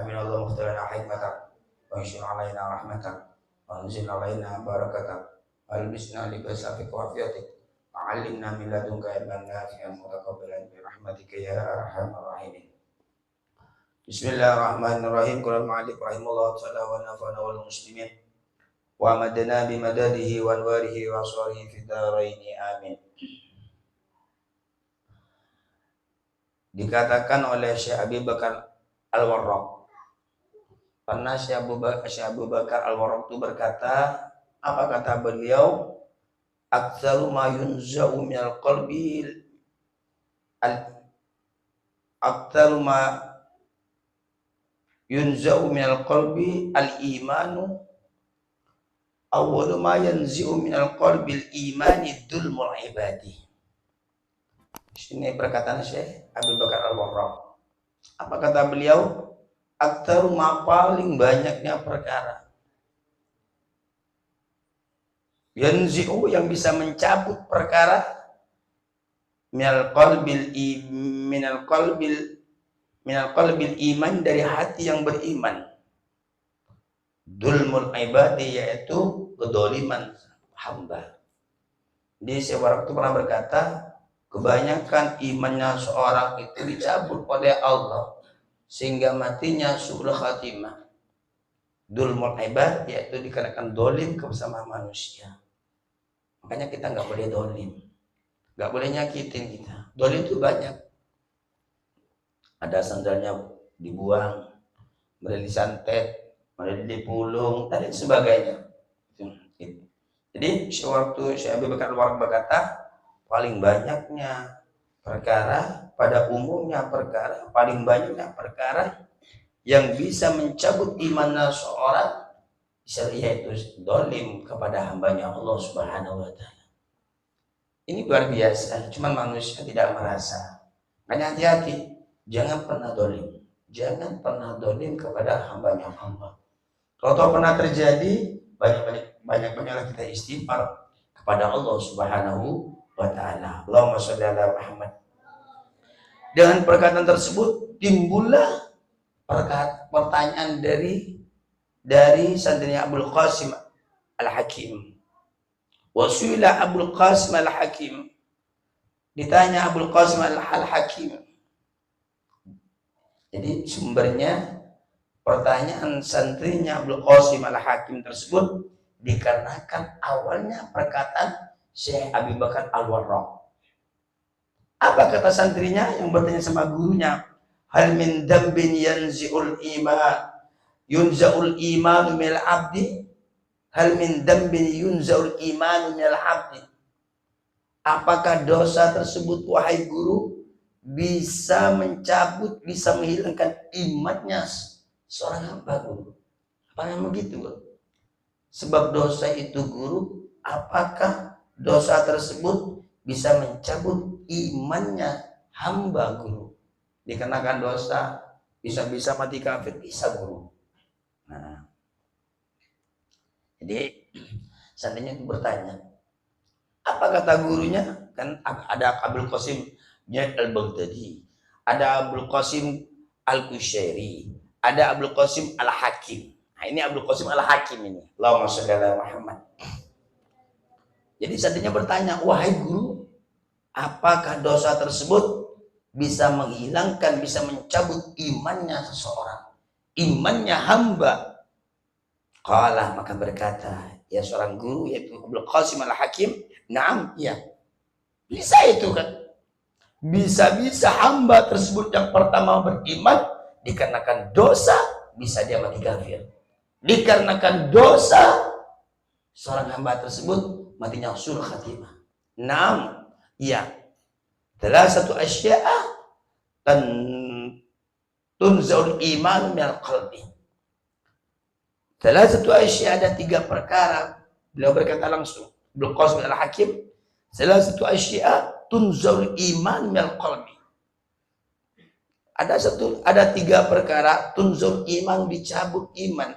Amin Allah mukhtalana hikmatak wa insyir alaina rahmatak wa anzil alaina barakatak wa albisna libas afik wa afiatik wa alimna min ladunka ilman nafi'an mutakabbalan bi rahmatika ya arhamar rahimin. Bismillahirrahmanirrahim. Qala al-mu'allif rahimahullah ta'ala wa nafa'ana wal muslimin wa madana bi madadihi wa anwarihi wa asrarihi fid dharaini amin. Dikatakan oleh Syekh Abi Bakar Al-Warraq, pernah Syekh Abu Bakar Al-Warraq itu berkata, apa kata beliau? Aktsaru ma yunza'u minal qalbi aktsaru ma yunza'u minal qalbi al-imanu awwalu ma yanzi'u minal qalbi al-imani dzulmul ibadi. Ini perkataan Syekh Abu Bakar Al-Warraq. Apa kata beliau? Aktsaru ma paling banyaknya perkara yanzi'u yang bisa mencabut perkara minal qalbil iman dari hati yang beriman. Dzulmul ibadi yaitu kedoliman hamba. Di seorang itu pernah berkata, kebanyakan imannya seorang itu dicabut oleh Allah sehingga matinya su'ul khatimah. Dzulmul ibad yaitu dikarenakan dolim bersama manusia. Makanya kita nggak boleh dolim, nggak boleh nyakitin kita. Dolim itu banyak. Ada sandalnya dibuang, mulai disantet, mulai dipulung, dan sebagainya. Jadi sewaktu Syekh Abu Bakar Al-Warraq berkata, paling banyaknya perkara, pada umumnya perkara, paling banyaknya perkara yang bisa mencabut iman seorang, yaitu dolim kepada hambanya Allah Subhanahu wa Ta'ala. Ini luar biasa, cuman manusia tidak merasa. Makanya hati-hati, jangan pernah dolim, jangan pernah dolim kepada hambanya Allah. Kalau pernah terjadi, banyak-banyaklah kita istighfar kepada Allah Subhanahu wa Ta'ala. Allahumma sholli ala Muhammad. Dengan perkataan tersebut timbullah pertanyaan dari santrinya Abul Qasim Al-Hakim. Wasuila Abul Qasim Al-Hakim, ditanya Abul Qasim Al-Hakim. Jadi sumbernya pertanyaan santrinya Abul Qasim Al-Hakim tersebut dikarenakan awalnya perkataan Syekh Abu Bakar Al-Warraq. Apa kata santrinya yang bertanya sama gurunya? Hal min dambin yunza'ul iman minal abdi? Hal min dambin yunza'ul iman minal abdi? Apakah dosa tersebut, wahai guru, bisa mencabut, bisa menghilangkan imannya seorang hamba, guru? Apakah begitu? Sebab dosa itu, guru, apakah dosa tersebut bisa mencabut imannya hamba, guru? Dikarenakan dosa bisa mati kafir, bisa, guru. Nah, jadi santrinya itu bertanya, apa kata gurunya? Kan ada Abul Qasim Al-Baghdadi, ada Abul Qasim Al-Kushairi, ada Abul Qasim Al-Hakim. Nah, ini Abul Qasim Al-Hakim ini. Allahumma sholli ala Muhammad. Jadi santrinya bertanya, wahai guru, apakah dosa tersebut bisa menghilangkan, bisa mencabut imannya seseorang, imannya hamba? Qala, maka berkata ya seorang guru yaitu Abul Qasim Al-Hakim, na'am, ya, bisa itu kan. Bisa-bisa hamba tersebut yang pertama beriman, dikarenakan dosa bisa dia mati kafir. Dikarenakan dosa seorang hamba tersebut matinya su'ul khatimah. Na'am, ya. Telah satu asya'a tunzaul iman minal qalbi. Telah satu asya'a, ada 3 perkara. Beliau berkata langsung, Abul Qasim Al-Hakim, telah satu asya'a tunzaul iman minal qalbi. Ada 3 perkara tunzaul iman, dicabut iman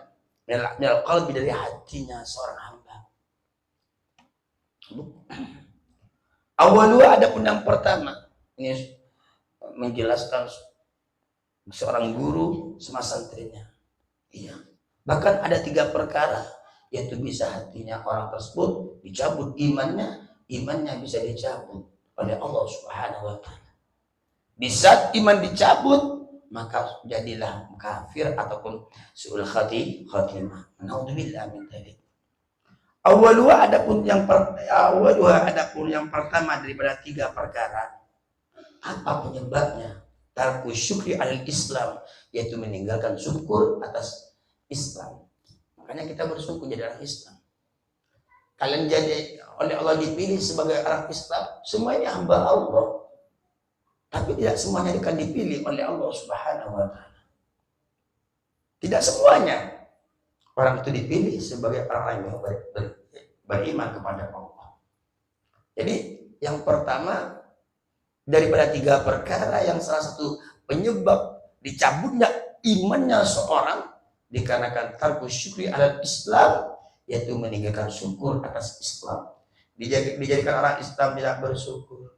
minal qalbi, dari hatinya seorang hamba. Awalu, adapun yang pertama, ini menjelaskan seorang guru sama santrinya. Iya. Bahkan ada 3 perkara, yaitu bisa hatinya orang tersebut dicabut imannya bisa dicabut oleh Allah Subhanahu wa taala. Di saat iman dicabut, maka jadilah kafir ataupun su'ul khatimah. Naudzubillah min dzalik. Awaluha adapun yang pertama daripada 3 perkara. Apa penyebabnya? Tarku syukri alal Islam, yaitu meninggalkan syukur atas Islam. Makanya kita bersyukur jadi orang Islam. Kalian jadi oleh Allah dipilih sebagai orang Islam, semuanya hamba Allah. Tapi tidak semuanya akan dipilih oleh Allah Subhanahu wa taala. Tidak semuanya orang itu dipilih sebagai orang yang beriman kepada Allah. Jadi yang pertama daripada 3 perkara yang salah satu penyebab dicabutnya imannya seorang dikarenakan tarku syukri alal Islam, yaitu meninggalkan syukur atas Islam. Dijadikan orang Islam tidak bersyukur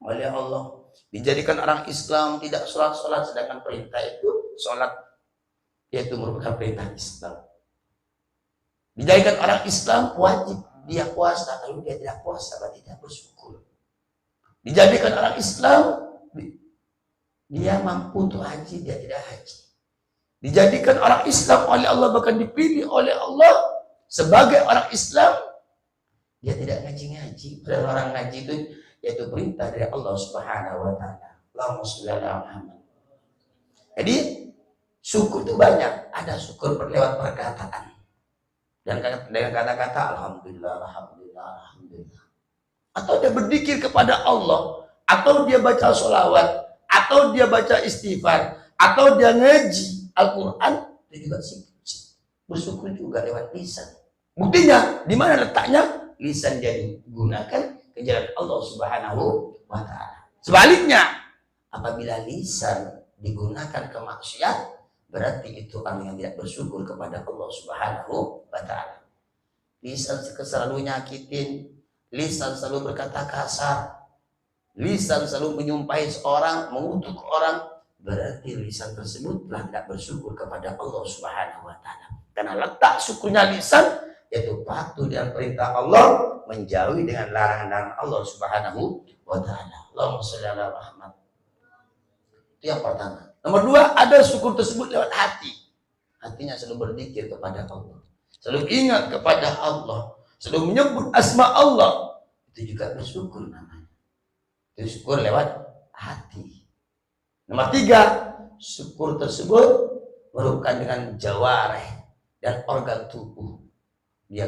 oleh Allah. Dijadikan orang Islam tidak sholat, sedangkan perintah itu sholat, yaitu merupakan perintah Islam. Dijadikan orang Islam wajib dia puasa, kalau dia tidak puasa berarti tidak bersyukur. Dijadikan orang Islam dia mampu untuk haji, dia tidak haji. Dijadikan orang Islam oleh Allah, bahkan dipilih oleh Allah sebagai orang Islam, dia tidak ngaji. Padahal orang ngaji itu yaitu perintah dari Allah Subhanahu wa taala. Allahumma shalli ala Muhammad. Jadi syukur itu banyak, ada syukur lewat perkataan. Dan dengan kata-kata alhamdulillah. Atau dia berzikir kepada Allah, atau dia baca sholawat, atau dia baca istighfar, atau dia ngaji Al-Quran, itu juga bersyukur juga lewat lisan. Buktinya di mana letaknya? Lisan dia digunakan ke jalan Allah Subhanahu wa taala. Sebaliknya, apabila lisan digunakan ke maksiat, berarti itu orang yang tidak bersyukur kepada Allah Subhanahu wa taala. Lisan selalu nyakitin, lisan selalu berkata kasar, lisan selalu menyumpahi seorang, mengutuk orang, berarti lisan tersebut telah tidak bersyukur kepada Allah Subhanahu wa taala. Karena letak syukurnya lisan yaitu patuh dengan perintah Allah, menjauhi dengan larangan Allah Subhanahu wa taala. Allahumma shalli ala Muhammad. Itu yang pertama. Nomor 2, ada syukur tersebut lewat hati. Hatinya selalu berzikir kepada Allah, selalu ingat kepada Allah, selalu menyebut asma Allah. Itu juga bersyukur namanya. Itu syukur lewat hati. Nomor 3, syukur tersebut merupakan dengan jawareh dan organ tubuh. Dia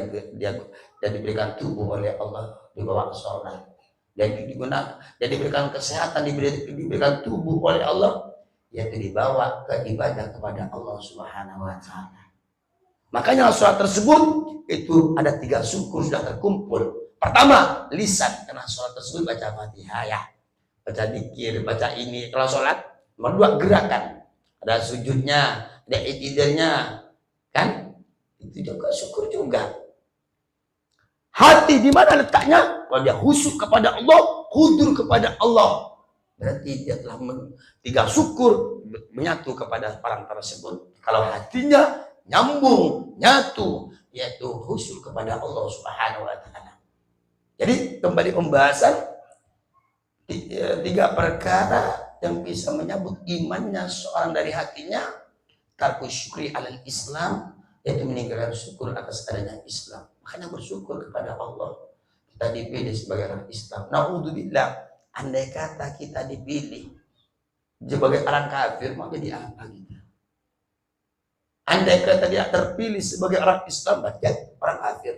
diberikan tubuh oleh Allah di bawah sholat, dia diberikan kesehatan, diberikan tubuh oleh Allah, yaitu dibawa ke ibadah kepada Allah Subhanahu wa taala. Makanya sholat tersebut itu ada 3 syukur sudah terkumpul. Pertama, lisan, karena sholat tersebut baca Fatihah ya, baca zikir, baca ini kalau sholat. Nomor 2, gerakan, ada sujudnya, ada i'tidalnya, kan? Itu juga syukur juga. Hati di mana letaknya? Kalau dia khusyuk kepada Allah, hudur kepada Allah, berarti dia telah 3 syukur menyatu kepada orang tersebut. Kalau hatinya nyambung, nyatu, yaitu khusyuk kepada Allah Subhanahu wa taala. Jadi kembali pembahasan 3 perkara yang bisa menyambut imannya seorang dari hatinya. Tarku syukri alal Islam, yaitu meninggalkan syukur atas adanya Islam. Makanya bersyukur kepada Allah, kita dipilih sebagai orang Islam. Naudzubillah, andai kata kita dipilih sebagai orang kafir, mau jadi apa kita? Andai kata dia terpilih sebagai orang Islam, berarti orang kafir.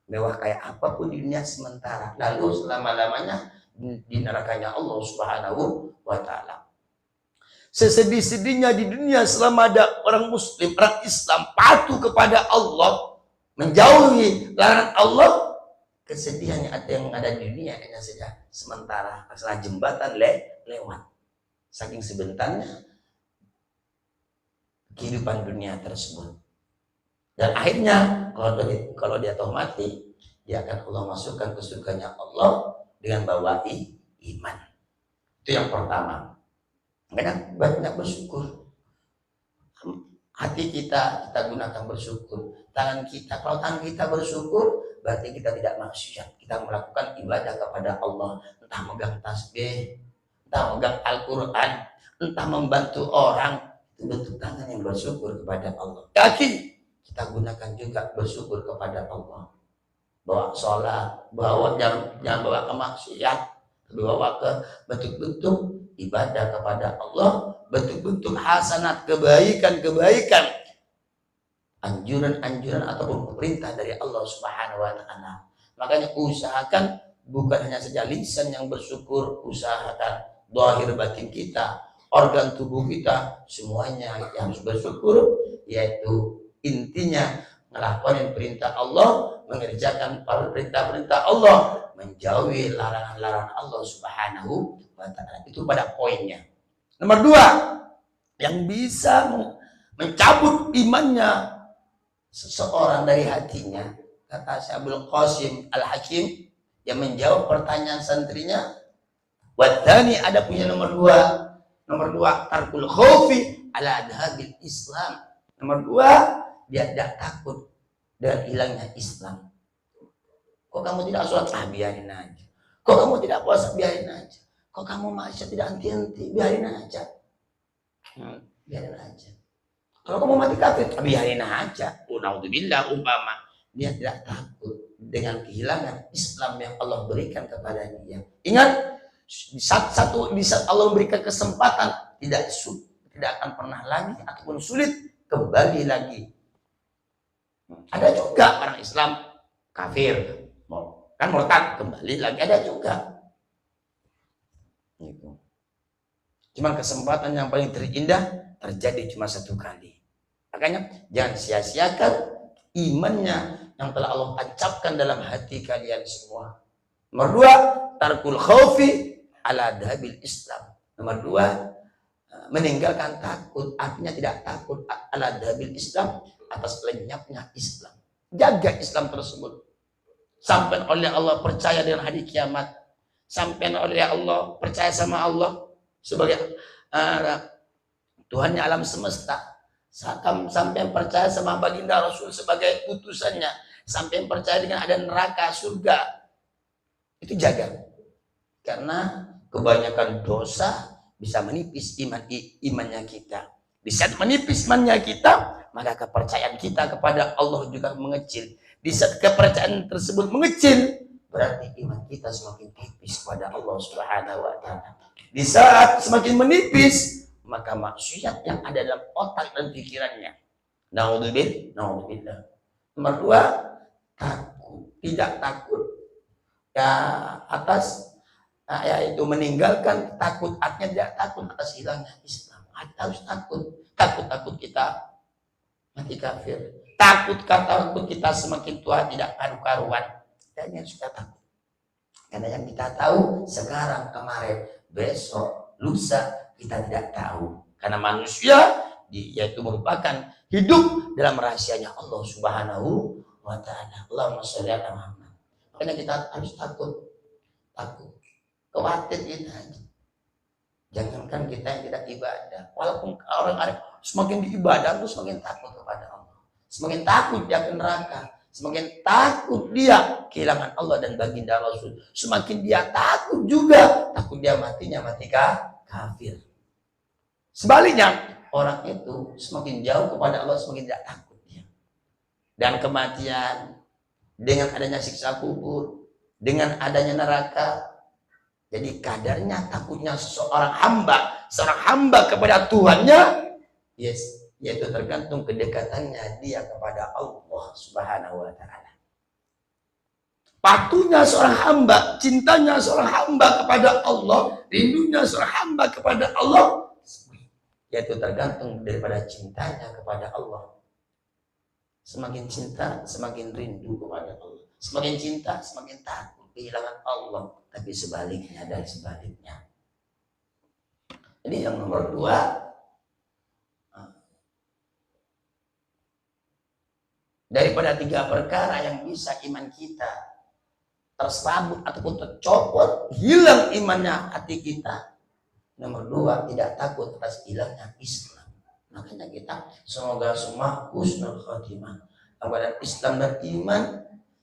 Mewah kayak apapun di dunia sementara, lalu selama-lamanya di nerakanya Allah Subhanahu wa taala. Sesedih-sedihnya di dunia selama ada orang Muslim, orang Islam patuh kepada Allah, menjauhi larangan Allah, kesedihannya yang ada di dunia hanya saja sementara, karena jembatan lewat. Saking sebentarnya kehidupan dunia tersebut. Dan akhirnya kalau dia tahu mati, dia akan Allah masukkan ke surganya Allah dengan bawa iman. Itu yang pertama. Makanya banyak bersyukur. Hati kita gunakan bersyukur. Tangan kita, kalau tangan kita bersyukur, berarti kita tidak maksiat. Kita melakukan ibadah kepada Allah. Entah megang tasbih, entah megang Al-Quran, entah membantu orang. Itu bentuk tangan yang bersyukur kepada Allah. Kaki kita gunakan juga bersyukur kepada Allah. Bawa sholat, jangan bawa ke maksiat, bawa ke bentuk-bentuk ibadah kepada Allah, bentuk-bentuk hasanat, kebaikan, anjuran-anjuran ataupun perintah dari Allah Subhanahu wa Ta'ala. Makanya usahakan bukan hanya saja lisan yang bersyukur, usahakan zahir batin kita, organ tubuh kita, semuanya yang harus bersyukur, yaitu intinya melakukan perintah Allah, mengerjakan perintah-perintah Allah, menjauhi larangan-larangan Allah Subhanahu wa Ta'ala. Itu pada poinnya. Nomor 2, yang bisa mencabut imannya seseorang dari hatinya, kata Syaikhul Qasim Al-Hakim yang menjawab pertanyaan santrinya, wadani ada punya nomor 2. Nomor 2, tarkul khaufi ala adhabil Islam. Nomor 2, dia tidak takut dengan hilangnya Islam. Kok kamu tidak sholat? Biarin aja. Kok kamu tidak puasa? Biarin aja. Kok kamu maksiat tidak henti-henti? Biarin aja. Biarin aja. Kalau kamu mati kafir, biarin aja. Naudzubillah, umpama dia tidak takut dengan kehilangan Islam yang Allah berikan kepada dia. Ingat, di saat Allah memberikan kesempatan, tidak akan pernah lagi ataupun sulit kembali lagi. Ada juga orang Islam kafir, kan murtad, kembali lagi, ada juga. Cuman kesempatan yang paling terindah terjadi cuma satu kali. Makanya jangan sia-siakan imannya yang telah Allah tancapkan dalam hati kalian semua. Nomor 2, tarkul khaufi ala adhabil Islam. Nomor 2, meninggalkan takut, artinya tidak takut ala adhabil Islam, atas lenyapnya Islam. Jaga Islam tersebut. Sampai oleh Allah percaya dengan hari kiamat. Sampai oleh Allah percaya sama Allah sebagai Tuhannya alam semesta. Sampai percaya sama baginda Rasul sebagai utusannya. Sampai percaya dengan ada neraka, surga. Itu jaga. Karena kebanyakan dosa bisa menipis imannya kita. Di saat menipis imannya kita, maka kepercayaan kita kepada Allah juga mengecil. Di saat kepercayaan tersebut mengecil, berarti iman kita semakin tipis kepada Allah Subhanahu wa Ta'ala. Di saat semakin menipis, maka maksiat yang ada dalam otak dan pikirannya. Naudzubillah. Nomor 2, takut. Tidak takut. Ya, atas yaitu meninggalkan takut, artinya tidak takut atas hilangnya Islam. Harus takut kita mati kafir, takut kita semakin tua tidak karu-karuan. Dan yang sudah takut, karena yang kita tahu sekarang, kemarin, besok, lusa kita tidak tahu. Karena manusia yaitu merupakan hidup dalam rahasianya Allah Subhanahu wa Ta'ala. Allahumma sholli ala Muhammad. Makanya kita harus takut, khawatir kita aja. Jangankan kita yang tidak ibadah, walaupun orang ada semakin diibadah itu semakin takut kepada Allah, semakin takut dia ke neraka, semakin takut dia kehilangan Allah dan baginda Rasul, semakin dia takut juga, takut dia mati kafir. Sebaliknya, orang itu semakin jauh kepada Allah semakin tidak takut dia. Dan kematian, dengan adanya siksa kubur, dengan adanya neraka. Jadi kadarnya takutnya seorang hamba kepada Tuhannya, yaitu tergantung kedekatannya dia kepada Allah Subhanahu wa Ta'ala. Patuhnya seorang hamba, cintanya seorang hamba kepada Allah, rindunya seorang hamba kepada Allah, yaitu tergantung daripada cintanya kepada Allah. Semakin cinta, semakin rindu kepada Allah. Semakin cinta, semakin takut kehilangan Allah. Tapi sebaliknya dan sebaliknya. Jadi yang nomor 2, daripada 3 perkara yang bisa iman kita terserabut ataupun tercopot, hilang imannya hati kita, Nomor dua, tidak takut atas hilangnya Islam. Makanya kita semoga semua husnul khotimah kepada Islam dan iman.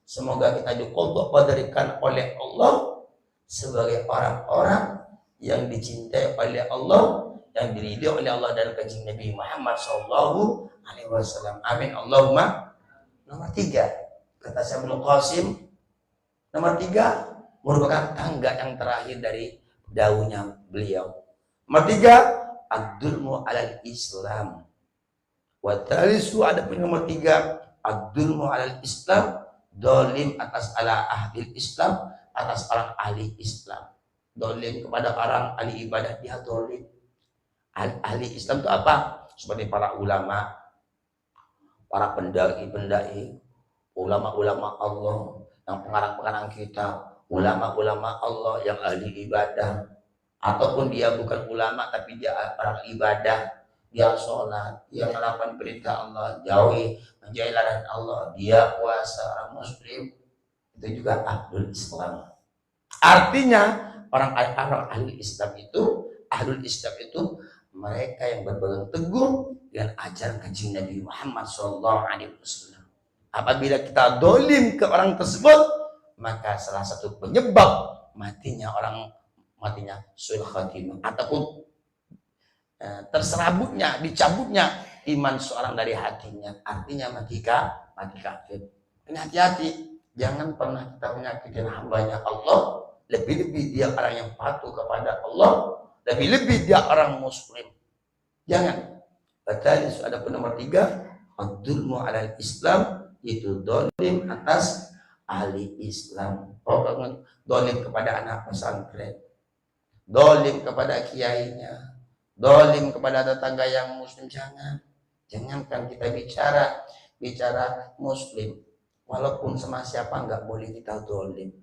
Semoga kita diqadarikan oleh Allah sebagai orang-orang yang dicintai oleh Allah, yang diridhoi oleh Allah dan kanjeng Nabi Muhammad sallallahu alaihi wasallam. Amin Allahumma. Nomor tiga, kata Syaikhul Qasim, nomor tiga merupakan tangga yang terakhir dari daunnya beliau. Nomor tiga, ad-dulmu alal Islam. Wa talisu, ada pun nomor tiga, ad-dulmu alal Islam, dolim atas ala ahli Islam, atas orang ahli Islam. Dolim kepada orang ahli ibadah, dia dolim. Ahli Islam itu apa? Seperti para ulama, para pendai-pendai, ulama-ulama Allah, yang pengarang-pengarang kitab, ulama-ulama Allah yang ahli ibadah, ataupun dia bukan ulama tapi dia orang ibadah, dia sholat, dia melakukan perintah Allah, jauhi menjauhi larangan Allah, dia puasa, orang muslim, itu juga ahlul Islam. Artinya orang ahli Islam itu, ahlul Islam itu mereka yang berpegang teguh dengan ajaran kanjeng Nabi Muhammad SAW. Apabila kita dolim ke orang tersebut, maka salah satu penyebab matinya suul khatimah, ataupun terserabutnya, dicabutnya iman seorang dari hatinya, artinya mati kafir. Hati-hati, jangan pernah kita menyakiti hambanya Allah, lebih-lebih dia orang yang patuh kepada Allah, lebih-lebih dia orang muslim. Jangan. Berarti ada pun nomor tiga, ad-dulmu alal Islam, itu dolim atas ahli Islam. Dolim kepada anak pesantren, dolim kepada kiainya, dolim kepada tetangga yang muslim. Jangankan kita bicara muslim, walaupun sama siapa nggak boleh kita dolim.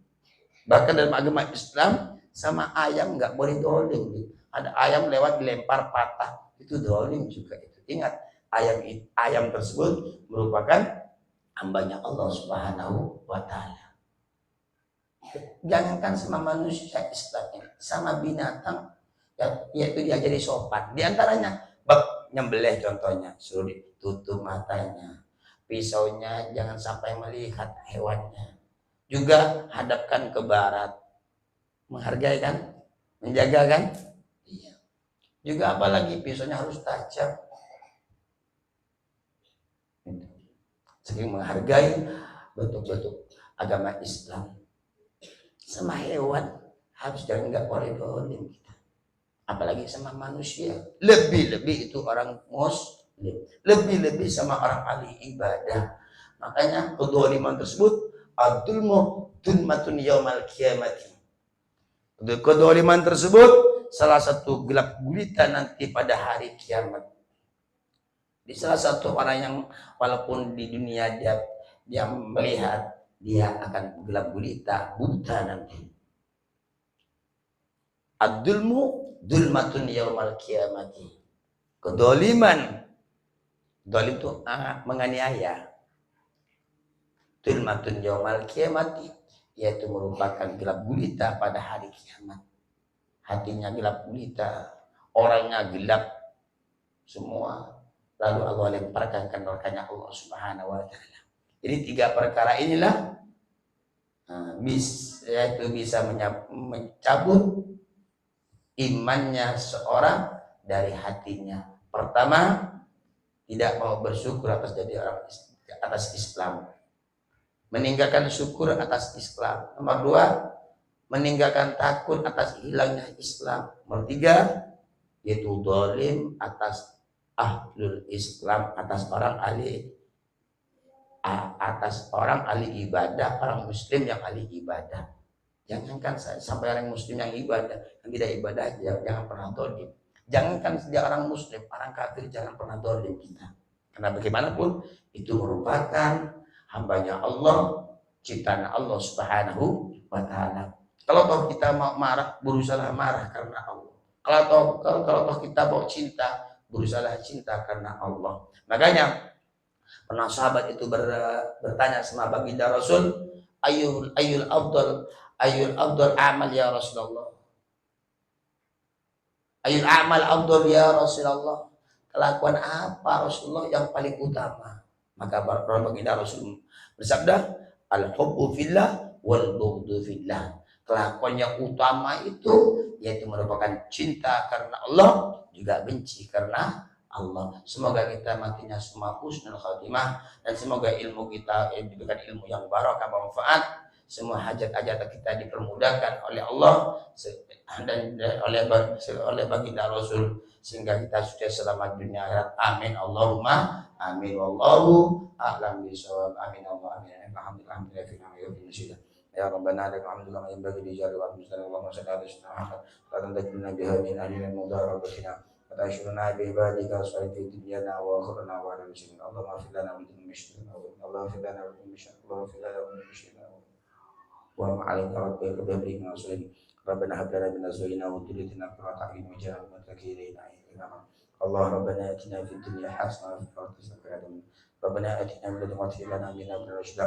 Bahkan dalam agama Islam sama ayam nggak boleh dolim. Ada ayam lewat dilempar patah, itu dolim juga itu. Ingat, ayam tersebut merupakan hambanya Allah Subhanahu wa Ta'ala. Jangankan sama manusia Islam ini, sama binatang, yaitu dia jadi sopan. Di antaranya bab nyembelih, contohnya suruh ditutup matanya, pisaunya jangan sampai melihat hewannya, juga hadapkan ke barat, menghargai kan, menjaga kan. Iya. Juga apalagi pisaunya harus tajam, saking menghargai bentuk-bentuk agama Islam. Sama hewan harus jangan, nggak boleh dolim kita, apalagi sama manusia, lebih-lebih itu orang muslim, lebih-lebih sama orang ahli ibadah. Makanya kedoliman tersebut ad-dulmu dulmatun yaumal qiyamati. Kedoliman tersebut salah satu gelap gulita nanti pada hari kiamat. Di salah satu orang yang walaupun di dunia dia melihat, dia akan gelap gulita, buta nanti. Ad-dulmu dulmatun yaumal qiyamati. Kedoliman, dolim itu menganiaya. Dulmatun yaumal qiyamati, yaitu merupakan gelap gulita pada hari kiamat. Hatinya gelap gulita, orangnya gelap semua, lalu Allah lemparkan ke nerakanya Allah Subhanahu wa Ta'ala. Jadi tiga perkara inilah bisa mencabut imannya seorang dari hatinya. Pertama, tidak mau bersyukur atas jadi orang atas Islam, meninggalkan syukur atas Islam. Nomor dua, meninggalkan takut atas hilangnya Islam. Nomor tiga, yaitu dolim atas ahlul Islam, atas orang ahli ibadah, orang muslim yang ahli ibadah. Jangankan sampai orang muslim yang ibadah, yang tidak ibadah, jangan pernah dolim. Jangankan dia orang muslim, orang kafir jangan pernah dolim kita. Karena bagaimanapun itu merupakan hambanya Allah, ciptaan Allah Subhanahu wa Ta'ala. Kalau toh kita mau marah, berusaha marah karena Allah. Kalau toh kita mau cinta, berusaha cinta karena Allah. Makanya pernah sahabat itu bertanya sama baginda Rasul, ayul afdal amal ya Rasulullah. Ayul amal afdal ya Rasulullah. Kelakuan apa Rasulullah yang paling utama? Maka baginda Rasul bersabda, al hubbu fillah wal bughdu fillah. Kelakuan yang utama itu yaitu merupakan cinta karena Allah, juga benci karena Allah. Semoga kita matinya semua husnul khatimah, dan semoga ilmu kita diberikan ilmu yang barokah bermanfaat. Semua hajat-hajat kita dipermudahkan oleh Allah dan oleh baginda Rasul, sehingga kita sudah selamat dunia akhirat. Amin Allahumma amin. Wallahu a'lam bishawab. Amin Allah amin. Alhamdulillah. Ya Rabbana lakal hamdu kama yanbaghi li jalali wajhika. Allahumma shalli ala sayyidina Muhammad wa tantajina biha min ahlil mudarabatina wa tashuruna bi ibadika salati dunyana wa akhirana wa ala muslimin. Allahumma fil lana wa lil muslimin. Allahumma fil lana wa lil muslimin. Allahumma fil lana wa lil muslimin. Wa ma'alika rabbika bi amrika wa sallim. Rabbana hab lana min azwajina wa dhurriyyatina qurrata a'yun waj'alna lil muttaqina imama. Allah Rabbana atina fid dunya hasanah wa fil akhirati hasanah. Rabbana atina min ladunka rahmatan wa hab lana min ladunka